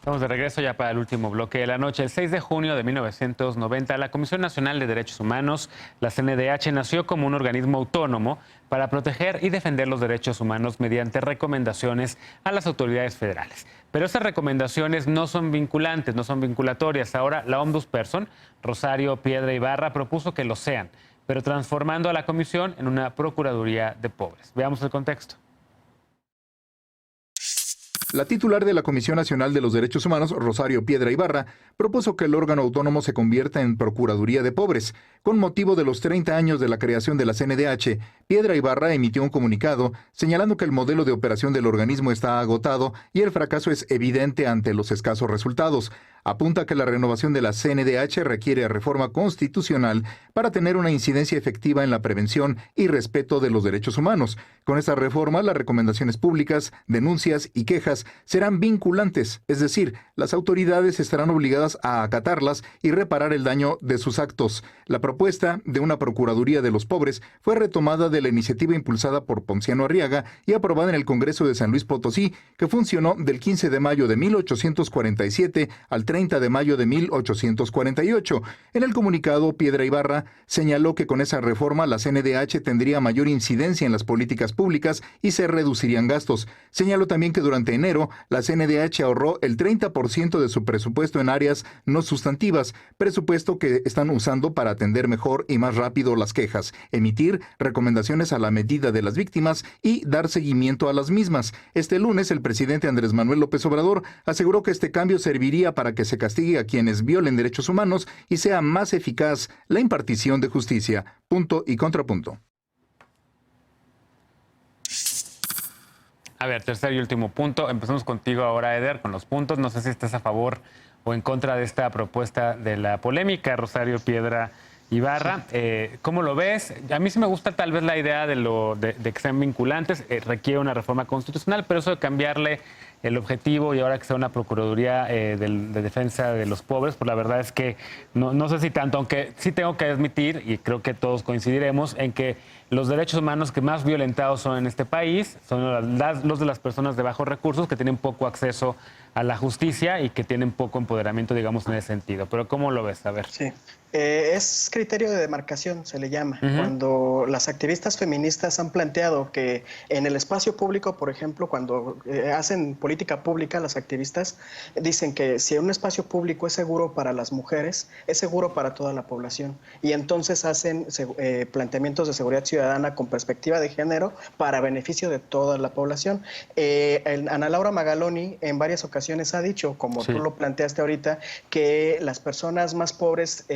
Estamos de regreso ya para el último bloque de la noche. El 6 de junio de 1990, la Comisión Nacional de Derechos Humanos, la CNDH, nació como un organismo autónomo para proteger y defender los derechos humanos mediante recomendaciones a las autoridades federales. Pero esas recomendaciones no son vinculantes, no son vinculatorias. Ahora, la Ombudsperson, Rosario Piedra Ibarra, propuso que lo sean, pero transformando a la Comisión en una Procuraduría de Pobres. Veamos el contexto. La titular de la Comisión Nacional de los Derechos Humanos, Rosario Piedra Ibarra, propuso que el órgano autónomo se convierta en Procuraduría de Pobres. Con motivo de los 30 años de la creación de la CNDH, Piedra Ibarra emitió un comunicado señalando que el modelo de operación del organismo está agotado y el fracaso es evidente ante los escasos resultados. Apunta que la renovación de la CNDH requiere reforma constitucional para tener una incidencia efectiva en la prevención y respeto de los derechos humanos. Con esta reforma, las recomendaciones públicas, denuncias y quejas serán vinculantes, es decir, las autoridades estarán obligadas a acatarlas y reparar el daño de sus actos. La propuesta de una Procuraduría de los Pobres fue retomada de la iniciativa impulsada por Ponciano Arriaga y aprobada en el Congreso de San Luis Potosí, que funcionó del 15 de mayo de 1847 al 30 de mayo de 1848. En el comunicado, Piedra Ibarra señaló que con esa reforma la CNDH tendría mayor incidencia en las políticas públicas y se reducirían gastos. Señaló también que durante enero la CNDH ahorró el 30% de su presupuesto en áreas no sustantivas, presupuesto que están usando para atender mejor y más rápido las quejas, emitir recomendaciones a la medida de las víctimas y dar seguimiento a las mismas. Este lunes, el presidente Andrés Manuel López Obrador aseguró que este cambio serviría para que se castigue a quienes violen derechos humanos y sea más eficaz la impartición de justicia. Punto y contrapunto. A ver, tercer y último punto. Empezamos contigo ahora, Eder, con los puntos. No sé si estás a favor o en contra de esta propuesta de la polémica, Rosario Piedra Ibarra. ¿Cómo lo ves? A mí sí me gusta tal vez la idea de que sean vinculantes. Requiere una reforma constitucional, pero eso de cambiarle el objetivo y ahora que sea una Procuraduría de Defensa de los Pobres, pues la verdad es que no sé si tanto, aunque sí tengo que admitir, y creo que todos coincidiremos, en que los derechos humanos que más violentados son en este país son los de las personas de bajos recursos que tienen poco acceso a la justicia y que tienen poco empoderamiento, digamos, en ese sentido. Pero ¿cómo lo ves? A ver. Sí. Es criterio de demarcación, se le llama. Cuando las activistas feministas han planteado que en el espacio público, por ejemplo, cuando hacen política pública, las activistas dicen que si un espacio público es seguro para las mujeres, es seguro para toda la población. Y entonces hacen planteamientos de seguridad ciudadana con perspectiva de género para beneficio de toda la población. Ana Laura Magaloni en varias ocasiones ha dicho, como tú lo planteaste ahorita, que las personas más pobres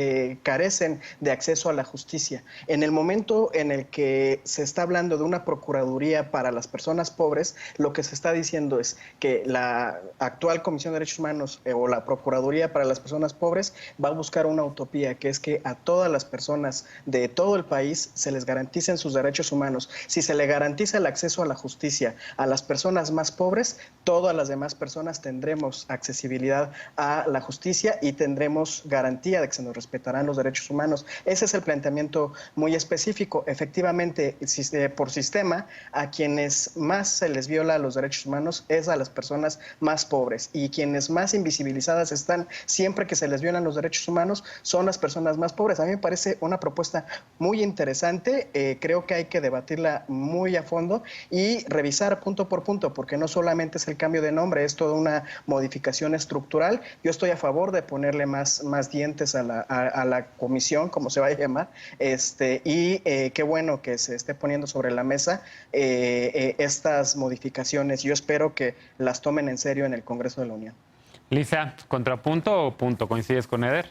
carecen de acceso a la justicia. En el momento en el que se está hablando de una procuraduría para las personas pobres, lo que se está diciendo es que la actual Comisión de Derechos Humanos o la Procuraduría para las Personas Pobres va a buscar una utopía, que es que a todas las personas de todo el país se les garanticen sus derechos humanos. Si se le garantiza el acceso a la justicia a las personas más pobres, todas las demás personas tendremos accesibilidad a la justicia y tendremos garantía de que se nos respetarán los derechos humanos. Ese es el planteamiento muy específico. Efectivamente, por sistema, a quienes más se les viola los derechos humanos es a las personas más pobres, y quienes más invisibilizadas están siempre que se les violan los derechos humanos son las personas más pobres. A mí me parece una propuesta muy interesante. Creo que hay que debatirla muy a fondo y revisar punto por punto, porque no solamente es el cambio de nombre, es toda una modificación estructural. Yo estoy a favor de ponerle más dientes a la comisión, como se va a llamar, y qué bueno que se esté poniendo sobre la mesa estas modificaciones. Yo espero que las tomen en serio en el Congreso de la Unión. Lisa, ¿contrapunto o punto? ¿Coincides con Eder?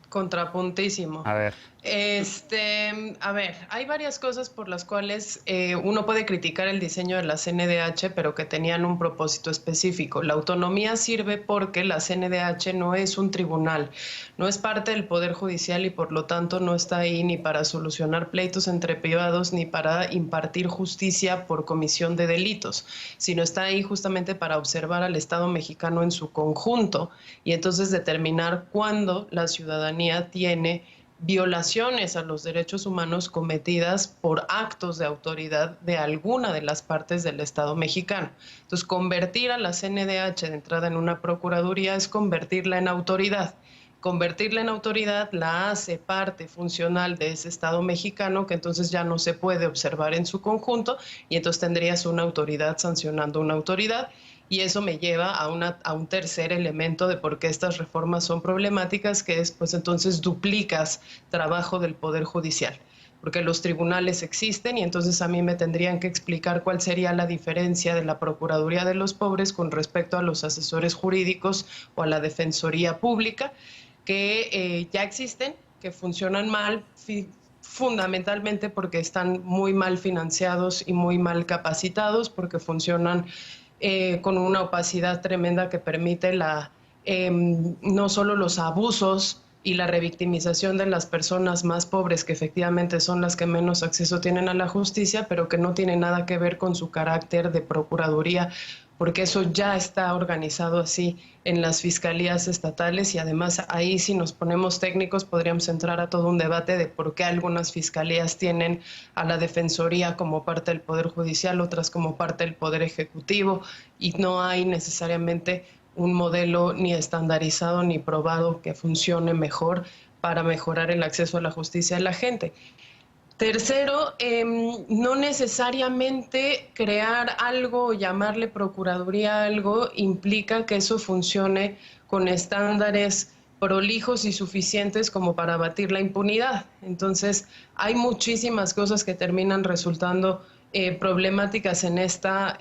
Contrapuntísimo. A ver. A ver, hay varias cosas por las cuales uno puede criticar el diseño de la CNDH, pero que tenían un propósito específico. La autonomía sirve porque la CNDH no es un tribunal, no es parte del Poder Judicial y por lo tanto no está ahí ni para solucionar pleitos entre privados ni para impartir justicia por comisión de delitos, sino está ahí justamente para observar al Estado mexicano en su conjunto y entonces determinar cuándo la ciudadanía tiene violaciones a los derechos humanos cometidas por actos de autoridad de alguna de las partes del Estado mexicano. Entonces, convertir a la CNDH de entrada en una procuraduría es convertirla en autoridad. Convertirla en autoridad la hace parte funcional de ese Estado mexicano, que entonces ya no se puede observar en su conjunto, y entonces tendrías una autoridad sancionando una autoridad. Y eso me lleva a un tercer elemento de por qué estas reformas son problemáticas, que es, pues entonces duplicas trabajo del Poder Judicial, porque los tribunales existen y entonces a mí me tendrían que explicar cuál sería la diferencia de la Procuraduría de los Pobres con respecto a los asesores jurídicos o a la Defensoría Pública, que ya existen, que funcionan mal, fundamentalmente porque están muy mal financiados y muy mal capacitados, porque funcionan con una opacidad tremenda que permite no solo los abusos y la revictimización de las personas más pobres, que efectivamente son las que menos acceso tienen a la justicia, pero que no tiene nada que ver con su carácter de procuraduría, porque eso ya está organizado así en las fiscalías estatales, y además ahí, si nos ponemos técnicos, podríamos entrar a todo un debate de por qué algunas fiscalías tienen a la Defensoría como parte del Poder Judicial, otras como parte del Poder Ejecutivo, y no hay necesariamente un modelo ni estandarizado ni probado que funcione mejor para mejorar el acceso a la justicia de la gente. Tercero, no necesariamente crear algo o llamarle procuraduría a algo implica que eso funcione con estándares prolijos y suficientes como para abatir la impunidad. Entonces, hay muchísimas cosas que terminan resultando problemáticas en esta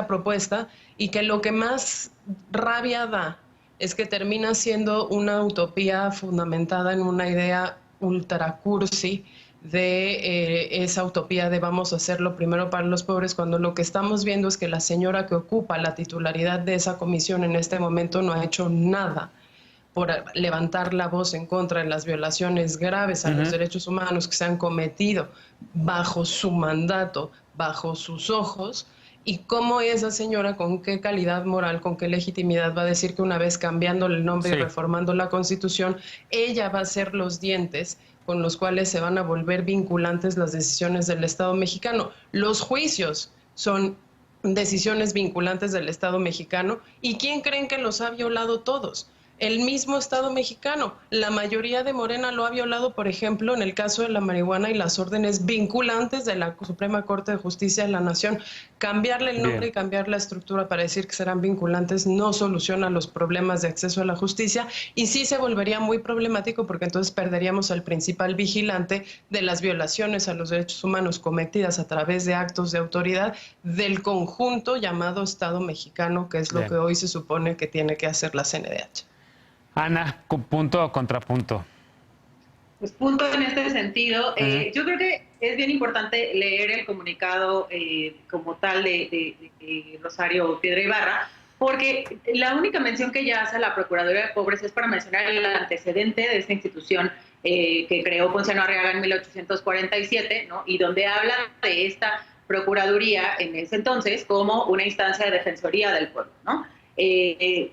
propuesta, y que lo que más rabia da es que termina siendo una utopía fundamentada en una idea ultra cursi de esa utopía de vamos a hacerlo primero para los pobres, cuando lo que estamos viendo es que la señora que ocupa la titularidad de esa comisión en este momento no ha hecho nada por levantar la voz en contra de las violaciones graves a los derechos humanos que se han cometido bajo su mandato, bajo sus ojos. Y cómo esa señora, con qué calidad moral, con qué legitimidad va a decir que una vez cambiándole el nombre y reformando la Constitución, ella va a ser los dientes con los cuales se van a volver vinculantes las decisiones del Estado mexicano. Los juicios son decisiones vinculantes del Estado mexicano. ¿Y quién creen que los ha violado todos? El mismo Estado mexicano. La mayoría de Morena lo ha violado, por ejemplo, en el caso de la marihuana y las órdenes vinculantes de la Suprema Corte de Justicia de la Nación. Cambiarle el nombre y cambiar la estructura para decir que serán vinculantes no soluciona los problemas de acceso a la justicia, y sí se volvería muy problemático, porque entonces perderíamos al principal vigilante de las violaciones a los derechos humanos cometidas a través de actos de autoridad del conjunto llamado Estado mexicano, que es lo que hoy se supone que tiene que hacer la CNDH. Ana, punto o contrapunto. Pues punto en este sentido. Yo creo que es bien importante leer el comunicado como tal de Rosario Piedra Ibarra, porque la única mención que ella hace a la Procuraduría de Pobres es para mencionar el antecedente de esta institución que creó Ponciano Arriaga en 1847, ¿no? Y donde habla de esta Procuraduría en ese entonces como una instancia de defensoría del pueblo, ¿no?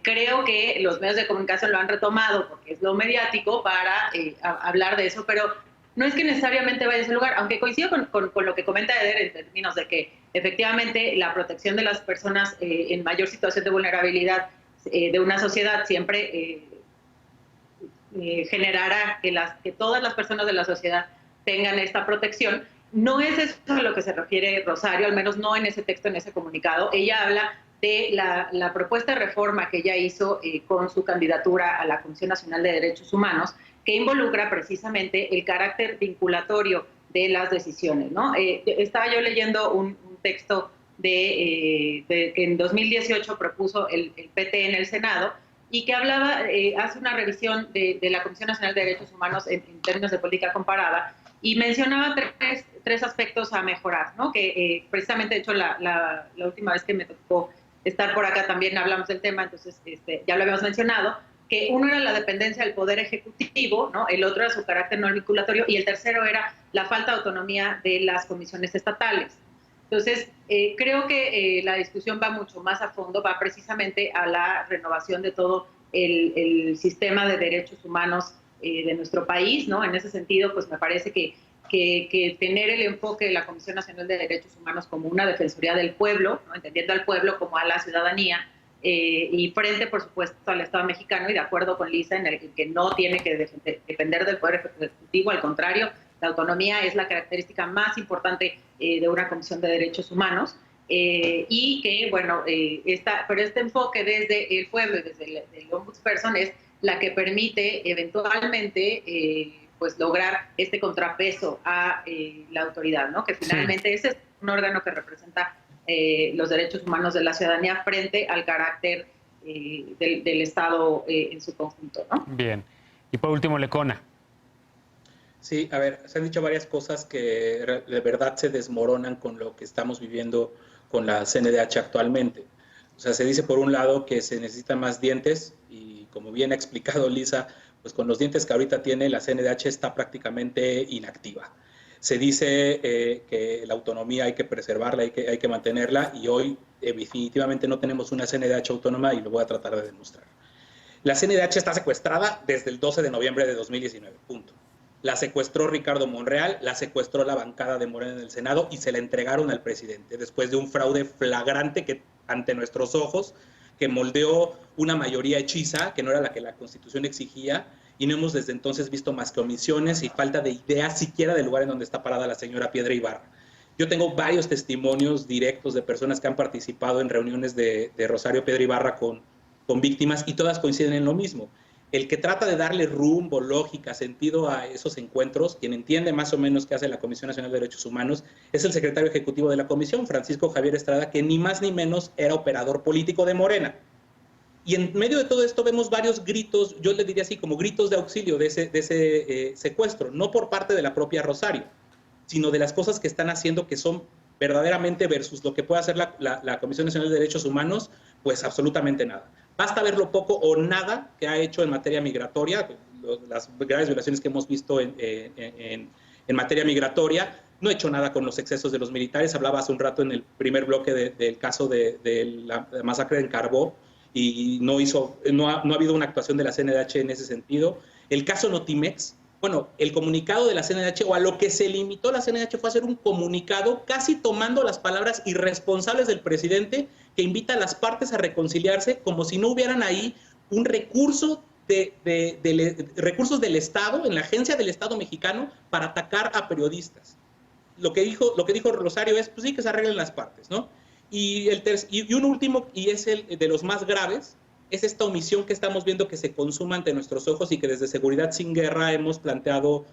Creo que los medios de comunicación lo han retomado porque es lo mediático para hablar de eso, pero no es que necesariamente vaya a ese lugar, aunque coincido con lo que comenta Eder en términos de que efectivamente la protección de las personas en mayor situación de vulnerabilidad de una sociedad siempre generará que todas las personas de la sociedad tengan esta protección. No es eso a lo que se refiere Rosario, al menos no en ese texto, en ese comunicado. Ella habla de la propuesta de reforma que ella hizo con su candidatura a la Comisión Nacional de Derechos Humanos, que involucra precisamente el carácter vinculatorio de las decisiones, ¿no? Estaba yo leyendo un texto que en 2018 propuso el PT en el Senado, y que hablaba, hace una revisión de la Comisión Nacional de Derechos Humanos en términos de política comparada, y mencionaba tres aspectos a mejorar, ¿no? Que precisamente, de hecho, la última vez que me tocó estar por acá también hablamos del tema, entonces ya lo habíamos mencionado, que uno era la dependencia del Poder Ejecutivo, ¿no? El otro era su carácter no vinculatorio, y el tercero era la falta de autonomía de las comisiones estatales. Entonces, creo que la discusión va mucho más a fondo, va precisamente a la renovación de todo el sistema de derechos humanos de nuestro país, ¿no? En ese sentido, pues me parece que tener el enfoque de la Comisión Nacional de Derechos Humanos como una defensoría del pueblo, ¿no? Entendiendo al pueblo como a la ciudadanía, y frente, por supuesto, al Estado mexicano, y de acuerdo con Lisa, en el que no tiene que depender del Poder Ejecutivo, al contrario, la autonomía es la característica más importante de una Comisión de Derechos Humanos, y que, bueno, pero este enfoque desde el pueblo y desde el ombudsperson es la que permite eventualmente pues lograr este contrapeso a la autoridad, ¿no? Que finalmente ese es un órgano que representa los derechos humanos de la ciudadanía frente al carácter del Estado en su conjunto, ¿no? Bien. Y por último, Lecona. Sí, a ver, se han dicho varias cosas que de verdad se desmoronan con lo que estamos viviendo con la CNDH actualmente. O sea, se dice por un lado que se necesitan más dientes y como bien ha explicado Lisa, pues con los dientes que ahorita tiene la CNDH está prácticamente inactiva. Se dice que la autonomía hay que preservarla, hay que mantenerla y hoy definitivamente no tenemos una CNDH autónoma y lo voy a tratar de demostrar. La CNDH está secuestrada desde el 12 de noviembre de 2019, punto. La secuestró Ricardo Monreal, la secuestró la bancada de Morena en el Senado y se la entregaron al presidente después de un fraude flagrante que ante nuestros ojos, que moldeó una mayoría hechiza, que no era la que la Constitución exigía, y no hemos desde entonces visto más que omisiones y falta de ideas siquiera del lugar en donde está parada la señora Piedra Ibarra. Yo tengo varios testimonios directos de personas que han participado en reuniones de Rosario Piedra Ibarra con víctimas y todas coinciden en lo mismo. El que trata de darle rumbo, lógica, sentido a esos encuentros, quien entiende más o menos qué hace la Comisión Nacional de Derechos Humanos, es el secretario ejecutivo de la Comisión, Francisco Javier Estrada, que ni más ni menos era operador político de Morena. Y en medio de todo esto vemos varios gritos, yo le diría así, como gritos de auxilio de ese secuestro, no por parte de la propia Rosario, sino de las cosas que están haciendo que son verdaderamente versus lo que puede hacer la Comisión Nacional de Derechos Humanos, pues absolutamente nada. Basta ver lo poco o nada que ha hecho en materia migratoria, las graves violaciones que hemos visto en materia migratoria. No ha hecho nada con los excesos de los militares. Hablaba hace un rato en el primer bloque del caso de la masacre en Carbó y no ha habido una actuación de la CNDH en ese sentido. El caso Notimex, bueno, el comunicado de la CNDH o a lo que se limitó la CNDH fue hacer un comunicado casi tomando las palabras irresponsables del presidente que invita a las partes a reconciliarse como si no hubieran ahí un recurso recursos del Estado, en la agencia del Estado mexicano para atacar a periodistas. Lo que dijo Rosario es, pues sí, que se arreglen las partes, ¿no? Y un último, y es el de los más graves, es esta omisión que estamos viendo que se consuma ante nuestros ojos y que desde Seguridad Sin Guerra hemos planteado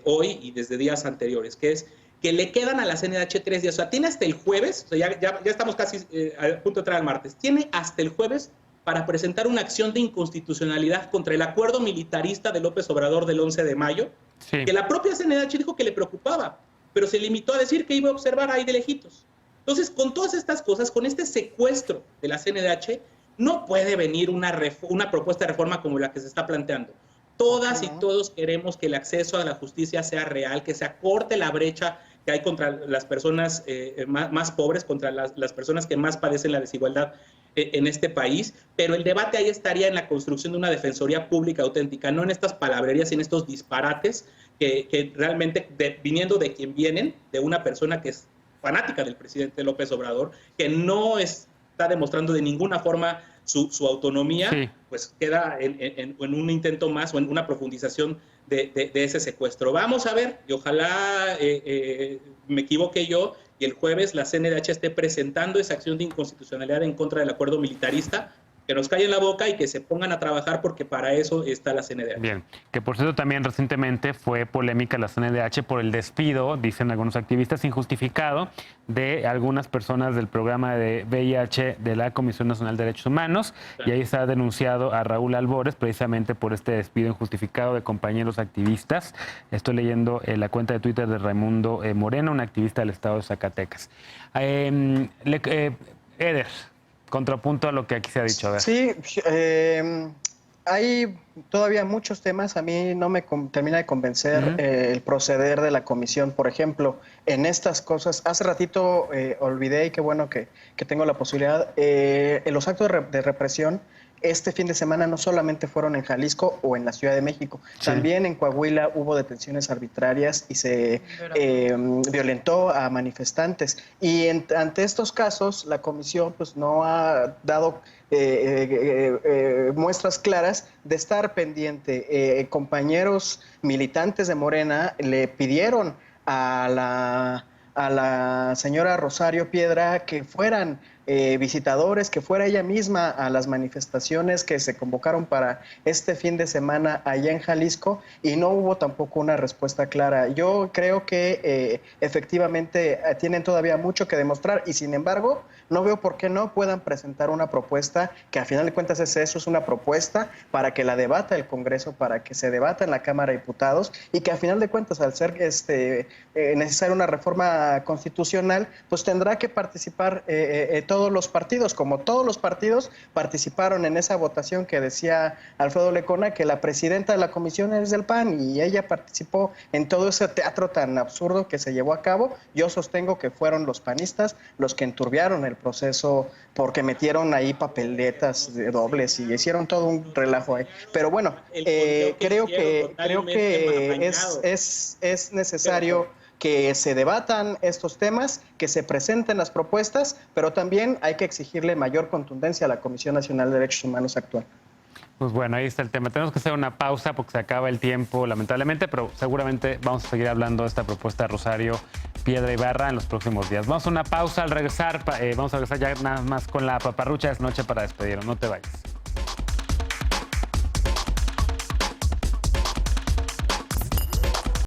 hoy y desde días anteriores, que es que le quedan a la CNDH 3 días. O sea, tiene hasta el jueves, o sea, ya estamos casi a punto de entrar al martes, tiene hasta el jueves para presentar una acción de inconstitucionalidad contra el acuerdo militarista de López Obrador del 11 de mayo, sí, que la propia CNDH dijo que le preocupaba, pero se limitó a decir que iba a observar ahí de lejitos. Entonces, con todas estas cosas, con este secuestro de la CNDH, no puede venir una propuesta de reforma como la que se está planteando. Todas y todos queremos que el acceso a la justicia sea real, que se acorte la brecha que hay contra las personas más pobres, contra las personas que más padecen la desigualdad en este país, pero el debate ahí estaría en la construcción de una defensoría pública auténtica, no en estas palabrerías y en estos disparates que realmente, viniendo de quien vienen, de una persona que es fanática del presidente López Obrador, que no está demostrando de ninguna forma su autonomía, sí, pues queda en un intento más o en una profundización de ese secuestro. Vamos a ver, y ojalá me equivoque yo, y el jueves la CNDH esté presentando esa acción de inconstitucionalidad en contra del acuerdo militarista, que nos callen la boca y que se pongan a trabajar porque para eso está la CNDH. Bien, que por cierto también recientemente fue polémica la CNDH por el despido, dicen algunos activistas, injustificado de algunas personas del programa de VIH de la Comisión Nacional de Derechos Humanos, y ahí se ha denunciado a Raúl Albores precisamente por este despido injustificado de compañeros activistas. Estoy leyendo la cuenta de Twitter de Raimundo Moreno, un activista del estado de Zacatecas. Eder, contrapunto a lo que aquí se ha dicho. A ver. Sí, hay todavía muchos temas. A mí no me termina de convencer el proceder de la comisión. Por ejemplo, en estas cosas, hace ratito olvidé, y qué bueno que tengo la posibilidad, en los actos de represión este fin de semana no solamente fueron en Jalisco o en la Ciudad de México, también en Coahuila hubo detenciones arbitrarias y se violentó a manifestantes. Y ante estos casos, la comisión pues no ha dado muestras claras de estar pendiente. Compañeros militantes de Morena le pidieron a la señora Rosario Piedra que fueran visitadores, que fuera ella misma a las manifestaciones que se convocaron para este fin de semana allá en Jalisco, y no hubo tampoco una respuesta clara. Yo creo que efectivamente tienen todavía mucho que demostrar, y sin embargo no veo por qué no puedan presentar una propuesta que a final de cuentas es eso, es una propuesta para que la debata el Congreso, para que se debata en la Cámara de Diputados, y que a final de cuentas, al ser necesaria una reforma constitucional, pues tendrá que participar todos los partidos, como todos los partidos participaron en esa votación que decía Alfredo Lecona, que la presidenta de la comisión es del PAN, y ella participó en todo ese teatro tan absurdo que se llevó a cabo. Yo sostengo que fueron los panistas los que enturbiaron el proceso porque metieron ahí papeletas dobles y hicieron todo un relajo ahí. Pero bueno, creo que es necesario que se debatan estos temas, que se presenten las propuestas, pero también hay que exigirle mayor contundencia a la Comisión Nacional de Derechos Humanos actual. Pues bueno, ahí está el tema. Tenemos que hacer una pausa porque se acaba el tiempo, lamentablemente, pero seguramente vamos a seguir hablando de esta propuesta de Rosario Piedra Ibarra en los próximos días. Vamos a una pausa. Al regresar, vamos a regresar ya nada más con la paparrucha de esta noche para despedirnos. No te vayas.